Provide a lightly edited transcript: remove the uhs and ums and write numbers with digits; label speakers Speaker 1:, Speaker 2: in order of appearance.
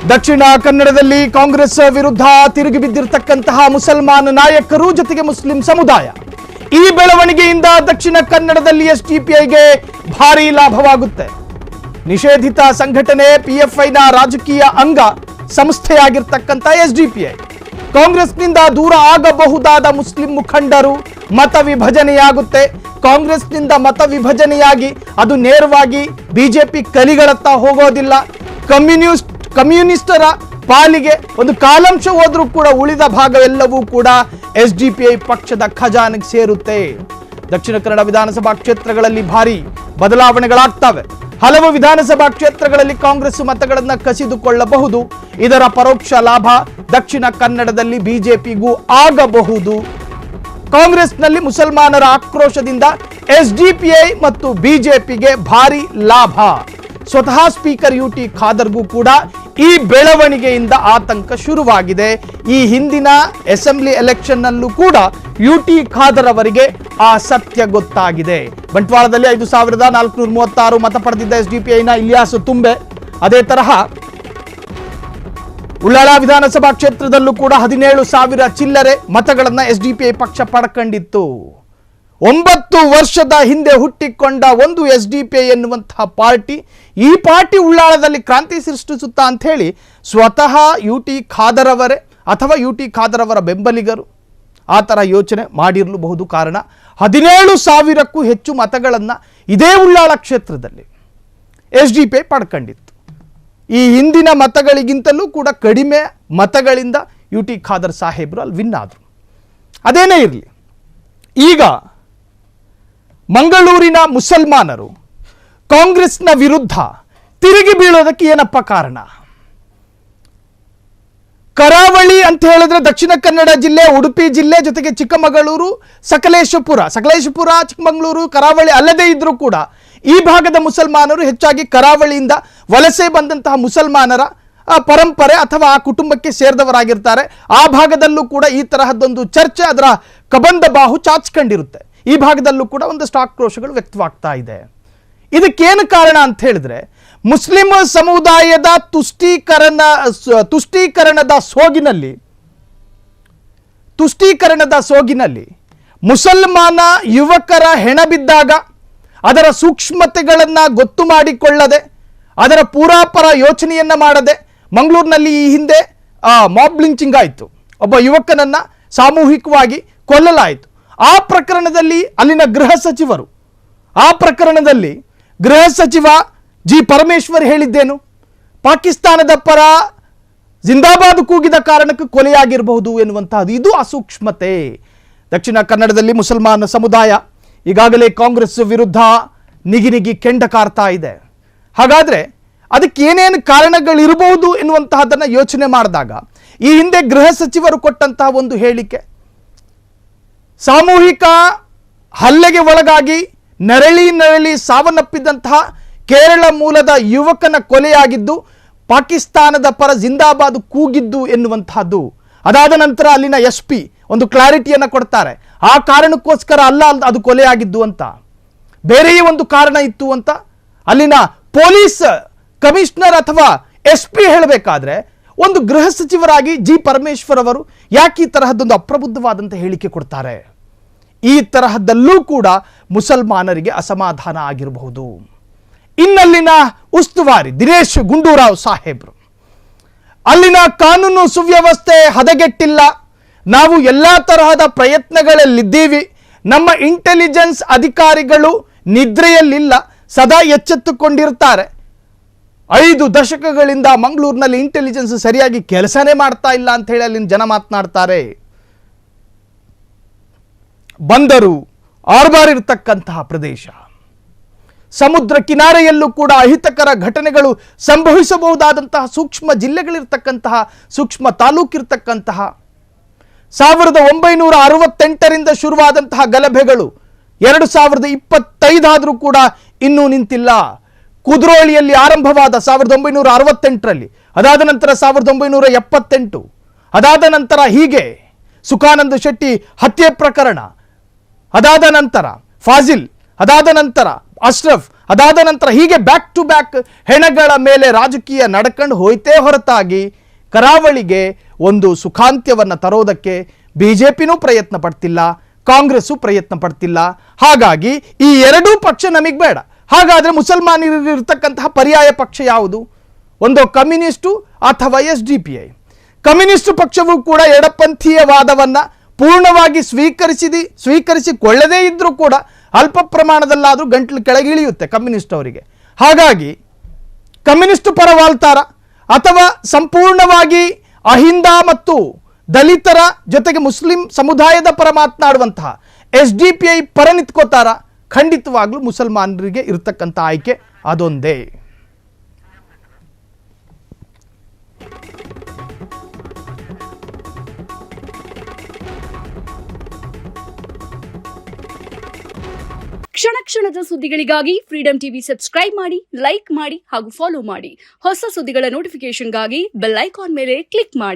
Speaker 1: ದಕ್ಷಿಣ ಕನ್ನಡದಲ್ಲಿ ಕಾಂಗ್ರೆಸ್ ವಿರುದ್ಧ ತಿರುಗಿ ಬಿದ್ದಿರತಕ್ಕಂತಹ ಮುಸಲ್ಮಾನ ನಾಯಕರು ಜೊತೆಗೆ ಮುಸ್ಲಿಂ ಸಮುದಾಯ. ಈ ಬೆಳವಣಿಗೆಯಿಂದ ದಕ್ಷಿಣ ಕನ್ನಡದಲ್ಲಿ ಎಸ್ಡಿಪಿಐಗೆ ಭಾರಿ ಲಾಭವಾಗುತ್ತೆ. ನಿಷೇಧಿತ ಸಂಘಟನೆ ಪಿಎಫ್ಐನ ರಾಜಕೀಯ ಅಂಗ ಸಂಸ್ಥೆಯಾಗಿರ್ತಕ್ಕಂಥ ಎಸ್ಡಿಪಿಐ ಕಾಂಗ್ರೆಸ್ನಿಂದ ದೂರ ಆಗಬಹುದಾದ ಮುಸ್ಲಿಂ ಮುಖಂಡರು ಮತ ವಿಭಜನೆಯಾಗುತ್ತೆ. ಕಾಂಗ್ರೆಸ್ನಿಂದ ಮತ ವಿಭಜನೆಯಾಗಿ ಅದು ನೇರವಾಗಿ ಬಿಜೆಪಿ ಕಲಿಗಳತ್ತ ಹೋಗೋದಿಲ್ಲ. ಕಮ್ಯುನಿಸ್ಟರ ಪಾಲಿಗೆ ಒಂದು ಕಾಲಾಂಶ ಹೋದ್ರೂ ಕೂಡ ಉಳಿದ ಭಾಗವೆಲ್ಲವೂ ಕೂಡ ಎಸ್ಡಿಪಿಐ ಪಕ್ಷದ ಖಜಾನೆಗೆ ಸೇರುತ್ತೆ. ದಕ್ಷಿಣ ಕನ್ನಡ ವಿಧಾನಸಭಾ ಕ್ಷೇತ್ರಗಳಲ್ಲಿ ಭಾರಿ ಬದಲಾವಣೆಗಳಾಗ್ತವೆ. ಹಲವು ವಿಧಾನಸಭಾ ಕ್ಷೇತ್ರಗಳಲ್ಲಿ ಕಾಂಗ್ರೆಸ್ ಮತಗಳನ್ನು ಕಸಿದುಕೊಳ್ಳಬಹುದು. ಇದರ ಪರೋಕ್ಷ ಲಾಭ ದಕ್ಷಿಣ ಕನ್ನಡದಲ್ಲಿ ಬಿಜೆಪಿಗೂ ಆಗಬಹುದು. ಕಾಂಗ್ರೆಸ್ನಲ್ಲಿ ಮುಸಲ್ಮಾನರ ಆಕ್ರೋಶದಿಂದ ಎಸ್ಡಿಪಿಐ ಮತ್ತು ಬಿಜೆಪಿಗೆ ಭಾರಿ ಲಾಭ. ಸ್ವತಃ ಸ್ಪೀಕರ್ ಯುಟಿ ಖಾದರ್ಗೂ ಕೂಡ ಈ ಬೆಳವಣಿಗೆಯಿಂದ ಆತಂಕ ಶುರುವಾಗಿದೆ. ಈ ಹಿಂದಿನ ಅಸೆಂಬ್ಲಿ ಎಲೆಕ್ಷನ್ ನಲ್ಲೂ ಕೂಡ ಯುಟಿ ಖಾದರ್ ಅವರಿಗೆ ಆ ಸತ್ಯ ಗೊತ್ತಾಗಿದೆ. ಬಂಟ್ವಾಳದಲ್ಲಿ 5436 ಮತ ಪಡೆದಿದ್ದ ಎಸ್ಡಿಪಿಐನ ಇಲಿಯಾಸ್ ತುಂಬೆ, ಅದೇ ತರಹ ಉಳ್ಳಾಳ ವಿಧಾನಸಭಾ ಕ್ಷೇತ್ರದಲ್ಲೂ ಕೂಡ 17,000 ಚಿಲ್ಲರೆ ಮತಗಳನ್ನ ಎಸ್ಡಿಪಿಐ ಪಕ್ಷ ಪಡ್ಕೊಂಡಿತ್ತು. 9 ವರ್ಷದ ಹಿಂದೆ ಹುಟ್ಟಿಕೊಂಡ ಒಂದು ಎಸ್ಡಿಪಿಐ ಎನ್ನುವಂತಹ ಪಾರ್ಟಿ, ಈ ಪಾರ್ಟಿ ಉಳ್ಳಾಳದಲ್ಲಿ ಕ್ರಾಂತಿ ಸೃಷ್ಟಿಸುತ್ತಾ ಅಂತ ಹೇಳಿ ಸ್ವತಃ ಯುಟಿ ಖಾದರ್ ಅವರೇ ಅಥವಾ ಯುಟಿ ಖಾದರ್ ಅವರ ಬೆಂಬಲಿಗರು ಆ ಥರ ಯೋಚನೆ ಮಾಡಿರಲೂಬಹುದು. ಕಾರಣ 17,000ಕ್ಕೂ ಹೆಚ್ಚು ಮತಗಳನ್ನು ಇದೇ ಉಳ್ಳಾಳ ಕ್ಷೇತ್ರದಲ್ಲಿ ಎಸ್ಡಿಪಿಐ ಪಡ್ಕೊಂಡಿತ್ತು. ಈ ಹಿಂದಿನ ಮತಗಳಿಗಿಂತಲೂ ಕೂಡ ಕಡಿಮೆ ಮತಗಳಿಂದ ಯುಟಿ ಖಾದರ್ ಸಾಹೇಬರು ಅಲ್ಲಿ ವಿನ್ ಆದರು. ಅದೇನೇ ಇರಲಿ, ಈಗ ಮಂಗಳೂರಿನ ಮುಸಲ್ಮಾನರು ಕಾಂಗ್ರೆಸ್ನ ವಿರುದ್ಧ ತಿರುಗಿ ಬೀಳೋದಕ್ಕೆ ಏನಪ್ಪ ಕಾರಣ? ಕರಾವಳಿ ಅಂತ ಹೇಳಿದ್ರೆ ದಕ್ಷಿಣ ಕನ್ನಡ ಜಿಲ್ಲೆ, ಉಡುಪಿ ಜಿಲ್ಲೆ, ಜೊತೆಗೆ ಚಿಕ್ಕಮಗಳೂರು, ಸಕಲೇಶಪುರ, ಚಿಕ್ಕಮಗಳೂರು, ಕರಾವಳಿ ಅಲ್ಲದೇ ಇದ್ರೂ ಕೂಡ ಈ ಭಾಗದ ಮುಸಲ್ಮಾನರು ಹೆಚ್ಚಾಗಿ ಕರಾವಳಿಯಿಂದ ವಲಸೆ ಬಂದಂತಹ ಮುಸಲ್ಮಾನರ ಪರಂಪರೆ ಅಥವಾ ಆ ಕುಟುಂಬಕ್ಕೆ ಸೇರಿದವರಾಗಿರ್ತಾರೆ. ಆ ಭಾಗದಲ್ಲೂ ಕೂಡ ಈ ತರಹದ್ದೊಂದು ಚರ್ಚೆ ಅದರ ಕಬಂಧ ಬಾಹು ಚಾಚ್ಕೊಂಡಿರುತ್ತೆ. ಈ ಭಾಗದಲ್ಲೂ ಕೂಡ ಒಂದಷ್ಟು ಆಕ್ರೋಶಗಳು ವ್ಯಕ್ತವಾಗ್ತಾ ಇದೆ. ಇದಕ್ಕೇನು ಕಾರಣ ಅಂತ ಹೇಳಿದ್ರೆ, ಮುಸ್ಲಿಂ ಸಮುದಾಯದ ತುಷ್ಟೀಕರಣದ ಸೋಗಿನಲ್ಲಿ ಮುಸಲ್ಮಾನ ಯುವಕರ ಹೆಣ ಬಿದ್ದಾಗ ಅದರ ಸೂಕ್ಷ್ಮತೆಗಳನ್ನು ಗೊತ್ತು ಮಾಡಿಕೊಳ್ಳದೆ, ಅದರ ಪೂರಾಪರ ಯೋಚನೆಯನ್ನ ಮಾಡದೆ, ಮಂಗಳೂರಿನಲ್ಲಿ ಈ ಹಿಂದೆ ಮಾಬ್ ಲಿಂಚಿಂಗ್ ಆಯಿತು. ಒಬ್ಬ ಯುವಕನನ್ನ ಸಾಮೂಹಿಕವಾಗಿ ಕೊಲ್ಲಲಾಯಿತು. ಆ ಪ್ರಕರಣದಲ್ಲಿ ಅಲ್ಲಿನ ಗೃಹ ಸಚಿವ ಜಿ ಪರಮೇಶ್ವರ್ ಹೇಳಿದ್ದೇನು? ಪಾಕಿಸ್ತಾನದ ಪರ ಜಿಂದಾಬಾದ್ ಕೂಗಿದ ಕಾರಣಕ್ಕೆ ಕೊಲೆಯಾಗಿರಬಹುದು ಎನ್ನುವಂತಹದ್ದು. ಇದು ಅಸೂಕ್ಷ್ಮತೆ. ದಕ್ಷಿಣ ಕನ್ನಡದಲ್ಲಿ ಮುಸಲ್ಮಾನ ಸಮುದಾಯ ಈಗಾಗಲೇ ಕಾಂಗ್ರೆಸ್ ವಿರುದ್ಧ ನಿಗಿ ಕೆಂಡ ಕಾರ್ತಾ ಇದೆ. ಹಾಗಾದ್ರೆ ಅದಕ್ಕೆ ಏನೇನು ಕಾರಣಗಳಿರಬಹುದು ಎನ್ನುವಂತಹದನ್ನು ಯೋಚನೆ ಮಾಡಿದಾಗ ಈ ಹಿಂದೆ ಗೃಹ ಸಚಿವರು ಕೊಟ್ಟಂತಹ ಒಂದು ಹೇಳಿಕೆ, ಸಾಮೂಹಿಕ ಹಲ್ಲೆಗೆ ಒಳಗಾಗಿ ನರಳಿ ಸಾವನ್ನಪ್ಪಿದಂತಹ ಕೇರಳ ಮೂಲದ ಯುವಕನ ಕೊಲೆಯಾಗಿದ್ದು ಪಾಕಿಸ್ತಾನದ ಪರ ಜಿಂದಾಬಾದ್ ಕೂಗಿದ್ದು ಎನ್ನುವಂತಹದ್ದು. ಅದಾದ ನಂತರ ಅಲ್ಲಿನ SP ಒಂದು ಕ್ಲಾರಿಟಿಯನ್ನು ಕೊಡ್ತಾರೆ, ಆ ಕಾರಣಕ್ಕೋಸ್ಕರ ಅಲ್ಲ ಅದು ಕೊಲೆಯಾಗಿದ್ದು ಅಂತ, ಬೇರೆಯೇ ಒಂದು ಕಾರಣ ಇತ್ತು ಅಂತ ಅಲ್ಲಿನ ಪೊಲೀಸ್ ಕಮಿಷನರ್ ಅಥವಾ SP ಹೇಳಬೇಕಾದ್ರೆ ಒಂದು ಗೃಹ ಸಚಿವರಾಗಿ ಜಿ ಪರಮೇಶ್ವರ್ ಅವರು ಯಾಕೆ ಈ ತರಹದ್ದೊಂದು ಅಪ್ರಬುದ್ಧವಾದಂಥ ಹೇಳಿಕೆ ಕೊಡ್ತಾರೆ? ಈ ತರಹದಲ್ಲೂ ಕೂಡ ಮುಸಲ್ಮಾನರಿಗೆ ಅಸಮಾಧಾನ ಆಗಿರಬಹುದು. ಇನ್ನಲ್ಲಿನ ಉಸ್ತುವಾರಿ ದಿನೇಶ್ ಗುಂಡೂರಾವ್ ಸಾಹೇಬ್ರು, ಅಲ್ಲಿನ ಕಾನೂನು ಸುವ್ಯವಸ್ಥೆ ಹದಗೆಟ್ಟಿಲ್ಲ, ನಾವು ಎಲ್ಲ ತರಹದ ಪ್ರಯತ್ನಗಳಲ್ಲಿದ್ದೀವಿ, ನಮ್ಮ ಇಂಟೆಲಿಜೆನ್ಸ್ ಅಧಿಕಾರಿಗಳು ನಿದ್ರೆಯಲ್ಲಿಲ್ಲ, ಸದಾ ಎಚ್ಚೆತ್ತುಕೊಂಡಿರ್ತಾರೆ. 5 ದಶಕಗಳಿಂದ ಮಂಗಳೂರಿನಲ್ಲಿ ಇಂಟೆಲಿಜೆನ್ಸ್ ಸರಿಯಾಗಿ ಕೆಲಸನೇ ಮಾಡ್ತಾ ಇಲ್ಲ ಅಂತ ಹೇಳಿ ಅಲ್ಲಿನ ಜನ ಮಾತನಾಡ್ತಾರೆ. ಬಂದರು ಆರ್ಬಾರ್ ಇರತಕ್ಕಂತಹ ಪ್ರದೇಶ, ಸಮುದ್ರ ಕಿನಾರೆಯಲ್ಲೂ ಕೂಡ ಅಹಿತಕರ ಘಟನೆಗಳು ಸಂಭವಿಸಬಹುದಾದಂತಹ ಸೂಕ್ಷ್ಮ ಜಿಲ್ಲೆಗಳಿರ್ತಕ್ಕಂತಹ, ಸೂಕ್ಷ್ಮ ತಾಲೂಕಿರ್ತಕ್ಕಂತಹ, 1968ರಿಂದ ಶುರುವಾದಂತಹ ಗಲಭೆಗಳು 2025 ಆದರೂ ಕೂಡ ಇನ್ನೂ ನಿಂತಿಲ್ಲ. ಕುದ್ರೋಳಿಯಲ್ಲಿ ಆರಂಭವಾದ 1968ರಲ್ಲಿ, ಅದಾದ ನಂತರ 1978, ಅದಾದ ನಂತರ ಹೀಗೆ ಸುಖಾನಂದ ಶೆಟ್ಟಿ ಹತ್ಯೆ ಪ್ರಕರಣ, ಅದಾದ ನಂತರ ಫಾಜಿಲ್, ಅದಾದ ನಂತರ ಅಶ್ರಫ್, ಅದಾದ ನಂತರ ಹೀಗೆ ಬ್ಯಾಕ್ ಟು ಬ್ಯಾಕ್ ಹೆಣಗಳ ಮೇಲೆ ರಾಜಕೀಯ ನಡ್ಕೊಂಡು ಹೋಯ್ತೇ ಹೊರತಾಗಿ ಕರಾವಳಿಗೆ ಒಂದು ಸುಖಾಂತ್ಯವನ್ನು ತರೋದಕ್ಕೆ ಬಿಜೆಪಿನೂ ಪ್ರಯತ್ನ ಪಡ್ತಿಲ್ಲ, ಕಾಂಗ್ರೆಸ್ಸು ಪ್ರಯತ್ನ ಪಡ್ತಿಲ್ಲ. ಹಾಗಾಗಿ ಈ ಎರಡೂ ಪಕ್ಷ ನಮಗೆ ಬೇಡ. ಹಾಗಾದರೆ ಮುಸಲ್ಮಾನರಿರ್ತಕ್ಕಂತಹ ಪರ್ಯಾಯ ಪಕ್ಷ ಯಾವುದು? ಒಂದು ಕಮ್ಯುನಿಸ್ಟು ಅಥವಾ SDPI. ಕಮ್ಯುನಿಸ್ಟ್ ಪಕ್ಷವೂ ಕೂಡ ಎಡಪಂಥೀಯ ವಾದವನ್ನು ಪೂರ್ಣವಾಗಿ ಸ್ವೀಕರಿಸಿಕೊಳ್ಳದೇ ಇದ್ದರೂ ಕೂಡ ಅಲ್ಪ ಪ್ರಮಾಣದಲ್ಲಾದರೂ ಗಂಟಲು ಕೆಳಗಿಳಿಯುತ್ತೆ ಕಮ್ಯುನಿಸ್ಟ್ ಅವರಿಗೆ. ಹಾಗಾಗಿ ಕಮ್ಯುನಿಸ್ಟ್ ಪರ ವಾಲ್ತಾರ ಅಥವಾ ಸಂಪೂರ್ಣವಾಗಿ ಅಹಿಂದ ಮತ್ತು ದಲಿತರ ಜೊತೆಗೆ ಮುಸ್ಲಿಂ ಸಮುದಾಯದ ಪರ ಮಾತನಾಡುವಂತಹ SDPI ಪರ ನಿಂತ್ಕೋತಾರ? ಖಂಡಿತವಾಗ್ಲೂ ಮುಸಲ್ಮಾನರಿಗೆ ಇರತಕ್ಕಂಥ ಆಯ್ಕೆ ಅದೊಂದೇ.
Speaker 2: ಕ್ಷಣ ಕ್ಷಣದ ಸುದ್ದಿಗಳಿಗಾಗಿ ಫ್ರೀಡಂ ಟಿವಿ ಸಬ್ಸ್ಕ್ರೈಬ್ ಮಾಡಿ, ಲೈಕ್ ಮಾಡಿ ಹಾಗೂ ಫಾಲೋ ಮಾಡಿ. ಹೊಸ ಸುದ್ದಿಗಳ ನೋಟಿಫಿಕೇಶನ್ಗಾಗಿ ಬೆಲ್ ಐಕಾನ್ ಮೇಲೆ ಕ್ಲಿಕ್ ಮಾಡಿ.